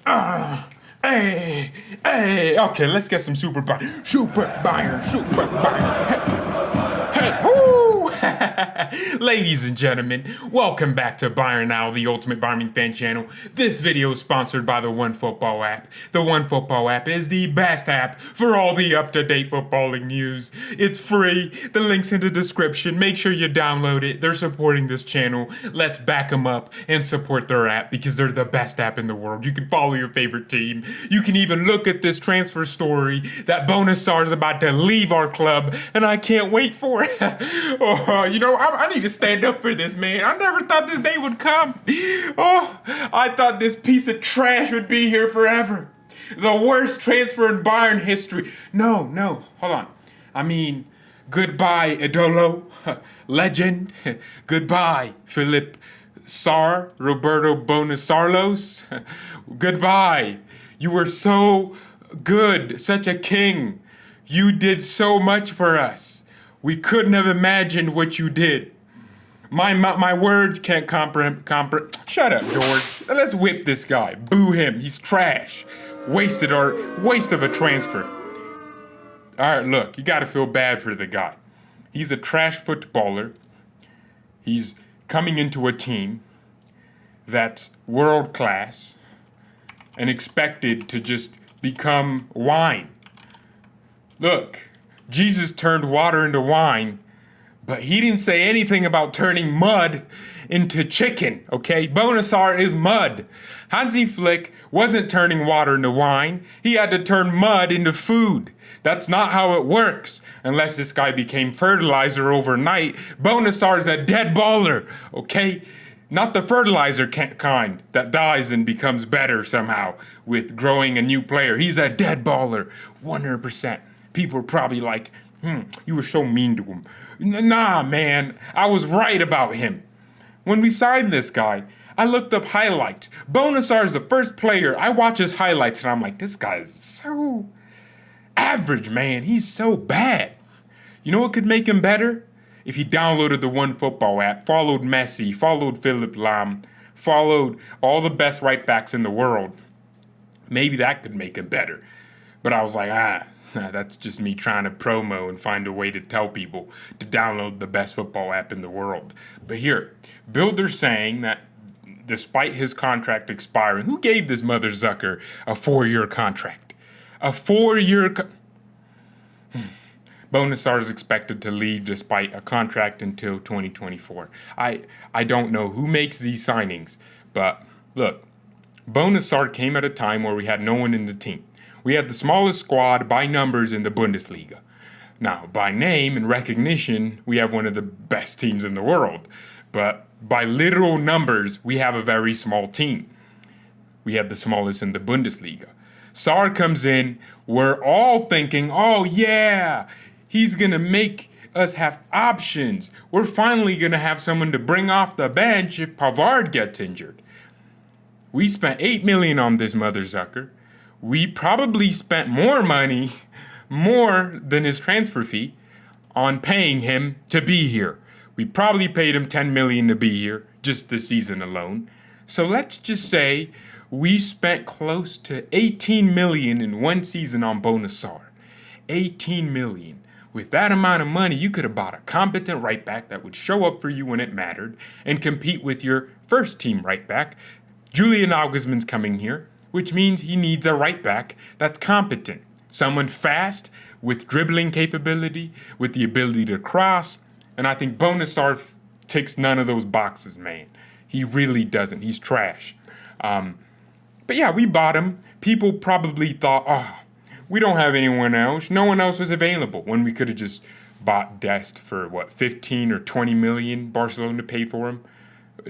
Hey, okay, let's get some Super Bayern. Super Bayern. Hey, woo! Ladies and gentlemen, welcome back to BayernNow, the ultimate Bayern fan channel. This video is sponsored by the OneFootball app. The OneFootball app is the best app for all the up-to-date footballing news. It's free. The link's in the description. Make sure you download it. They're supporting this channel. Let's back them up and support their app because they're the best app in the world. You can follow your favorite team. You can even look at this transfer story that Bouna Sarr is about to leave our club, and I can't wait for it. I need to stand up for this, man. I never thought this day would come. I thought this piece of trash would be here forever. The worst transfer in Bayern history. No, hold on. I mean, goodbye, Idolo, legend. Goodbye, Philip Sarr, Roberto Bouna Sarlos. Goodbye. You were so good, such a king. You did so much for us. We couldn't have imagined what you did. My words can't comprehend. Shut up, George. Let's whip this guy. Boo him. He's trash. Waste of a transfer. All right, look, you got to feel bad for the guy. He's a trash footballer. He's coming into a team that's world class and expected to just become wine. Look, Jesus turned water into wine, but he didn't say anything about turning mud into chicken, okay? Bouna Sarr is mud. Hansi Flick wasn't turning water into wine. He had to turn mud into food. That's not how it works. Unless this guy became fertilizer overnight, Bouna Sarr is a dead baller, okay? Not the fertilizer kind that dies and becomes better somehow with growing a new player. He's a dead baller, 100%. People are probably like, you were so mean to him. Nah, man, I was right about him. When we signed this guy, I looked up highlights. Bouna Sarr is the first player. I watch his highlights and I'm like, this guy is so average, man. He's so bad. You know what could make him better? If he downloaded the OneFootball app, followed Messi, followed Philip Lahm, followed all the best right backs in the world. Maybe that could make him better. But I was like, that's just me trying to promo and find a way to tell people to download the best football app in the world. But here, Builder's saying that despite his contract expiring, who gave this mother Zucker a 4-year contract? A 4-year Bouna Sarr is expected to leave despite a contract until 2024. I don't know who makes these signings, but look, Bouna Sarr came at a time where we had no one in the team. We had the smallest squad by numbers in the Bundesliga. Now, by name and recognition, we have one of the best teams in the world. But by literal numbers, we have a very small team. We have the smallest in the Bundesliga. Sarr comes in, we're all thinking, oh yeah, he's going to make us have options. We're finally going to have someone to bring off the bench if Pavard gets injured. We spent $8 million on this mother Zucker. We probably spent more money, more than his transfer fee, on paying him to be here. We probably paid him $10 million to be here, just this season alone. So let's just say we spent close to $18 million in one season on Bouna Sarr. $18 million. With that amount of money, you could have bought a competent right back that would show up for you when it mattered and compete with your first team right back. Julian Nagelsmann's coming here, which means he needs a right back that's competent. Someone fast, with dribbling capability, with the ability to cross. And I think Bouna Sarr ticks none of those boxes, man. He really doesn't. He's trash. But yeah, we bought him. People probably thought, we don't have anyone else. No one else was available when we could have just bought Dest for, 15 or 20 million Barcelona paid for him.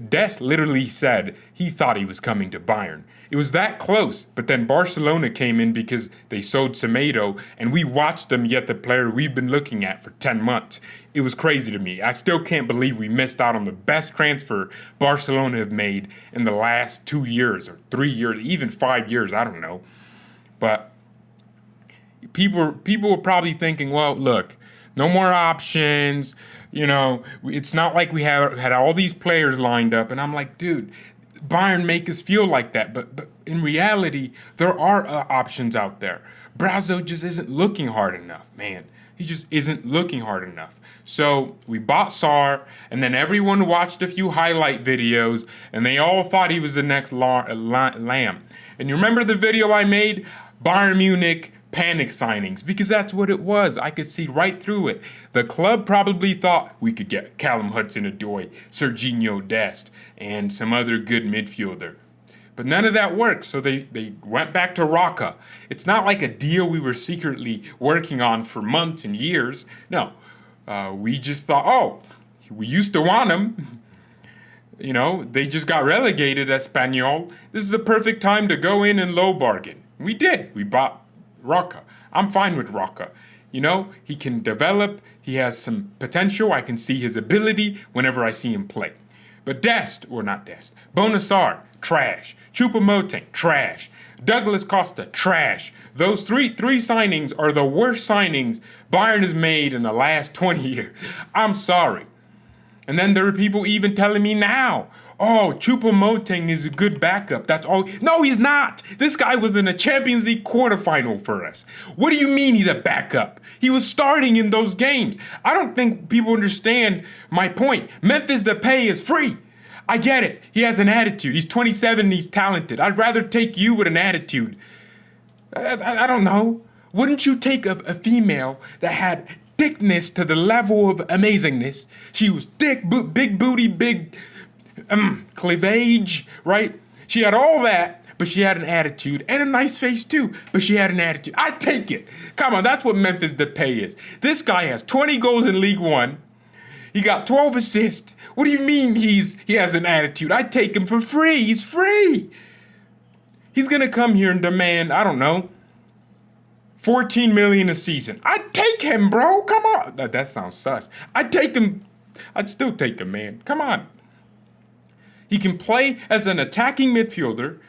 Dest literally said he thought he was coming to Bayern. It was that close, but then Barcelona came in because they sold Semedo, and we watched them get the player we've been looking at for 10 months. It was crazy to me. I still can't believe we missed out on the best transfer Barcelona have made in the last 2 years or 3 years, even 5 years, I don't know. But people were probably thinking, well, look, no more options. You know, it's not like we had all these players lined up. And I'm like, dude, Bayern make us feel like that, but in reality, there are options out there. Brazo just isn't looking hard enough, man. He just isn't looking hard enough. So we bought Sarr, and then everyone watched a few highlight videos, and they all thought he was the next Lamb. And you remember the video I made? Bayern Munich panic signings, because that's what it was. I could see right through it. The club probably thought we could get Callum Hudson-Odoi, Serginho Dest, and some other good midfielder. But none of that worked, so they went back to Rocca. It's not like a deal we were secretly working on for months and years. No, we just thought, oh, we used to want him. You know, they just got relegated, Espanyol. This is a perfect time to go in and low bargain. We did. We bought Rocca. I'm fine with Rocca. You know, he can develop. He has some potential. I can see his ability whenever I see him play. But Bouna Sarr, trash. Choupo-Moting, trash. Douglas Costa, trash. Those three signings are the worst signings Bayern has made in the last 20 years. I'm sorry. And then there are people even telling me now, oh, Choupo-Moting is a good backup. That's all. No, he's not. This guy was in a Champions League quarterfinal for us. What do you mean he's a backup? He was starting in those games. I don't think people understand my point. Memphis Depay is free. I get it. He has an attitude. He's 27 and he's talented. I'd rather take you with an attitude. I don't know. Wouldn't you take a female that had thickness to the level of amazingness? She was thick, big booty, big cleavage, right? She had all that, but she had an attitude and a nice face too, but she had an attitude. I'd take it. Come on, that's what Memphis Depay is. This guy has 20 goals in League One. He got 12 assists. What do you mean he has an attitude? I'd take him for free. He's free. He's going to come here and demand, I don't know, 14 million a season. I'd take him, bro. Come on. That sounds sus. I'd take him. I'd still take him, man. Come on. He can play as an attacking midfielder.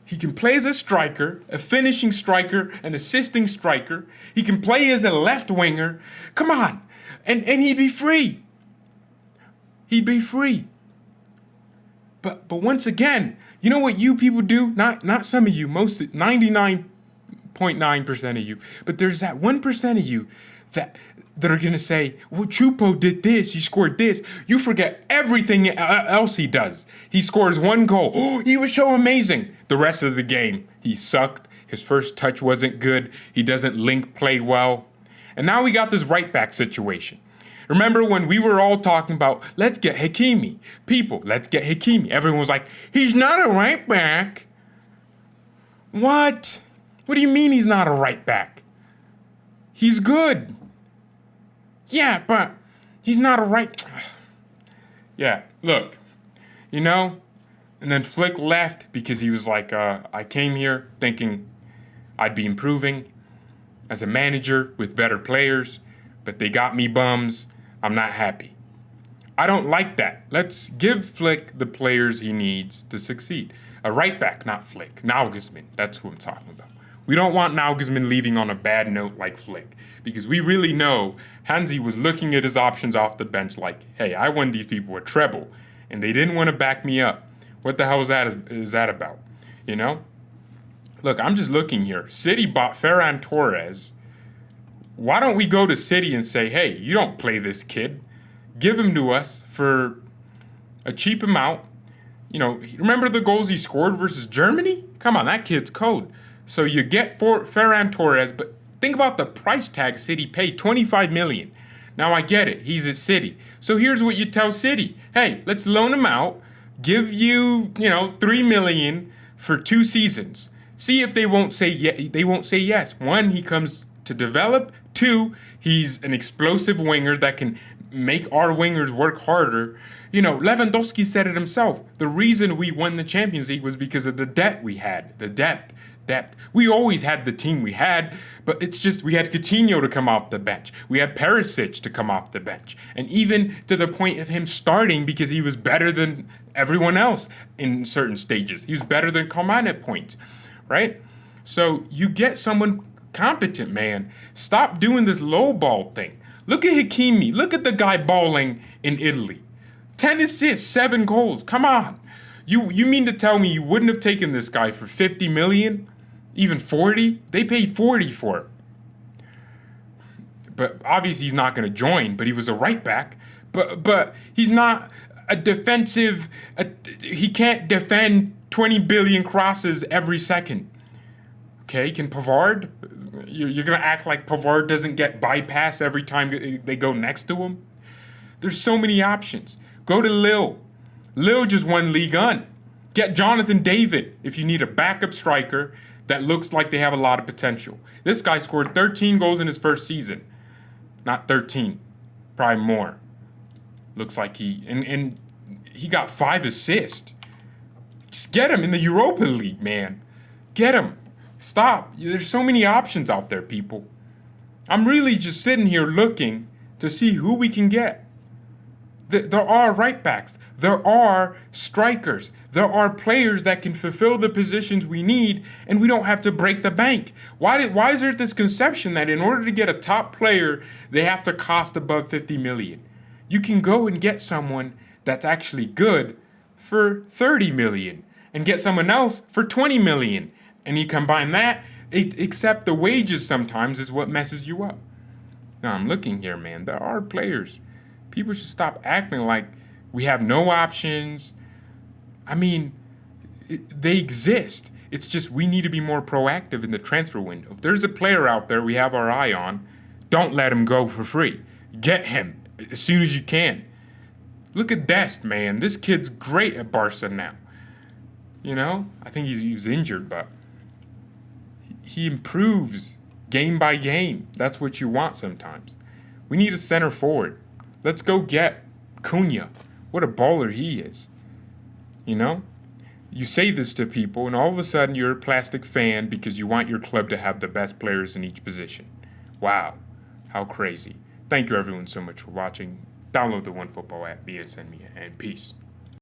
He can play as a striker, a finishing striker, an assisting striker. He can play as a left winger. Come on. And he'd be free. He'd be free. But once again, you know what you people do? Not some of you, 99.9% of you. But there's that 1% of you that are going to say, well, Choupo did this, he scored this. You forget everything else he does. He scores one goal. Oh, he was so amazing. The rest of the game, he sucked. His first touch wasn't good. He doesn't link play well. And now we got this right back situation. Remember when we were all talking about, let's get Hakimi. People, let's get Hakimi. Everyone was like, he's not a right back. What? What do you mean he's not a right back? He's good. Yeah, but he's not a right... Yeah, look, you know? And then Flick left because he was like, I came here thinking I'd be improving as a manager with better players, but they got me bums. I'm not happy. I don't like that. Let's give Flick the players he needs to succeed. A right back, not Flick. Nagelsmann, that's who I'm talking about. We don't want Nagelsmann leaving on a bad note like Flick, because we really know Hansi was looking at his options off the bench like, hey, I won these people a treble, and they didn't want to back me up. What the hell is that about? You know? Look, I'm just looking here. City bought Ferran Torres. Why don't we go to City and say, hey, you don't play this kid. Give him to us for a cheap amount. You know, remember the goals he scored versus Germany? Come on, that kid's code. So you get Ferran Torres, but think about the price tag City paid, $25 million. Now I get it, he's at City. So here's what you tell City. Hey, let's loan him out, give you, $3 million for 2 seasons. See if they won't say yes. 1, he comes to develop. 2, he's an explosive winger that can make our wingers work harder. Lewandowski said it himself. The reason we won the Champions League was because of the debt we had, the depth. We always had the team we had, but it's just we had Coutinho to come off the bench. We had Perisic to come off the bench. And even to the point of him starting because he was better than everyone else in certain stages. He was better than Coman at points, right? So you get someone competent, man. Stop doing this low ball thing. Look at Hakimi. Look at the guy balling in Italy. 10 assists, 7 goals. Come on. You mean to tell me you wouldn't have taken this guy for 50 million? Even 40? They paid 40 for him. But obviously he's not going to join, but he was a right back. But he's not a defensive, he can't defend 20 billion crosses every second. Okay, can Pavard? You're going to act like Pavard doesn't get bypassed every time they go next to him? There's so many options. Go to Lille. Lille just won Ligue 1. Get Jonathan David if you need a backup striker that looks like they have a lot of potential. This guy scored 13 goals in his first season. Not 13, probably more. Looks like and he got 5 assists. Just get him in the Europa League, man. Get him. Stop. There's so many options out there, people. I'm really just sitting here looking to see who we can get. There are right backs. There are strikers. There are players that can fulfill the positions we need, and we don't have to break the bank. Why is there this conception that in order to get a top player, they have to cost above 50 million? You can go and get someone that's actually good for 30 million and get someone else for 20 million. And you combine that, except the wages sometimes is what messes you up. Now I'm looking here, man. There are players. People should stop acting like we have no options. I mean, they exist. It's just we need to be more proactive in the transfer window. If there's a player out there we have our eye on, don't let him go for free. Get him as soon as you can. Look at Dest, man. This kid's great at Barca now. You know, I think he was injured, but he improves game by game. That's what you want sometimes. We need a center forward. Let's go get Cunha. What a baller he is. You know? You say this to people, and all of a sudden you're a plastic fan because you want your club to have the best players in each position. Wow. How crazy. Thank you everyone so much for watching. Download the OneFootball app, BSN me, and peace.